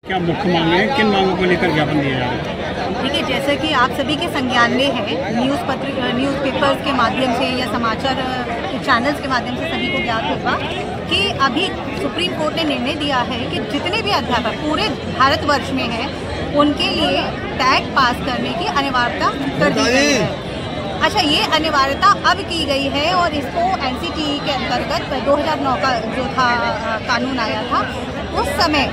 क्या मुख्य मांगे हैं, किन मांगों को लेकर ज्ञापन दिया जा रहा है? देखिए, जैसे कि आप सभी के संज्ञान में है, न्यूज़पेपर्स के माध्यम से या समाचार चैनल्स के माध्यम से सभी को ज्ञात होगा कि अभी सुप्रीम कोर्ट ने निर्णय दिया है कि जितने भी अध्यापक पूरे भारतवर्ष में हैं उनके लिए टैग पास करने की अनिवार्यता कर दी गई है। अच्छा, ये अनिवार्यता अब की गई है और इसको NCTE के अंतर्गत 2009 का जो था कानून आया था, उस समय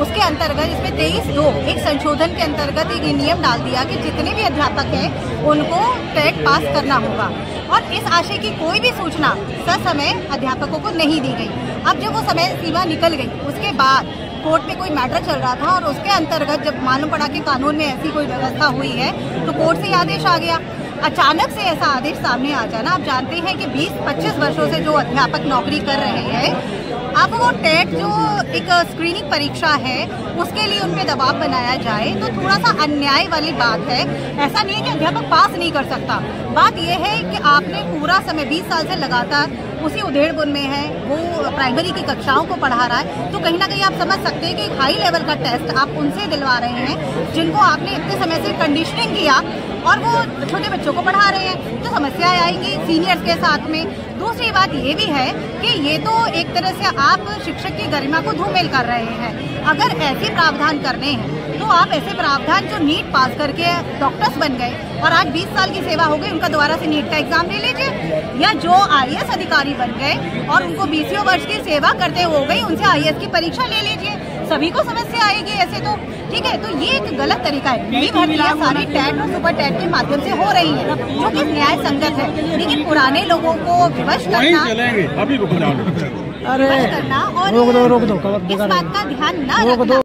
उसके अंतर्गत इसमें 23(2) एक संशोधन के अंतर्गत एक नियम डाल दिया कि जितने भी अध्यापक हैं उनको टैग पास करना होगा और इस आशय की कोई भी सूचना ससमय अध्यापकों को नहीं दी गई। अब जब वो समय सीमा निकल गई, उसके बाद कोर्ट में कोई मैटर चल रहा था और उसके अंतर्गत जब मालूम पड़ा कि कानून में ऐसी कोई व्यवस्था हुई है तो कोर्ट से आदेश आ गया। अचानक से ऐसा आदेश सामने आ जाना, आप जानते हैं कि 20-25 वर्षों से जो अध्यापक नौकरी कर रहे हैं, अब वो टेट जो एक स्क्रीनिंग परीक्षा है उसके लिए उन पे दबाव बनाया जाए तो थोड़ा सा अन्याय वाली बात है। ऐसा नहीं है कि अध्यापक पास नहीं कर सकता, बात यह है कि आपने पूरा समय 20 साल से लगातार उसी उधेड़-बुन में है, वो प्राइमरी की कक्षाओं को पढ़ा रहा है, तो कहीं ना कहीं आप समझ सकते हैं कि एक हाई लेवल का टेस्ट आप उनसे दिलवा रहे हैं जिनको आपने इतने समय से कंडीशनिंग किया और वो छोटे बच्चों को पढ़ा रहे हैं, तो समस्याएं आएंगी सीनियर्स के साथ में। दूसरी बात ये भी है कि ये तो एक तरह से आप शिक्षक की गरिमा को धूमिल कर रहे हैं। अगर ऐसे प्रावधान करने हैं तो आप ऐसे प्रावधान जो नीट पास करके डॉक्टर्स बन गए और आज 20 साल की सेवा हो गई, उनका दोबारा से नीट का एग्जाम ले लीजिए, या जो IAS अधिकारी बन गए और उनको 20 वर्ष की सेवा करते हो गई, उनसे IAS की परीक्षा ले लीजिए। सभी को समस्या आएगी ऐसे तो, ठीक है। तो ये एक गलत तरीका है। नई भर्तियां सारी टैट और सुपर टैट के माध्यम से हो रही है जो कि न्याय संगत है, लेकिन पुराने लोगों को विवश करना और इस बात का ध्यान न रखना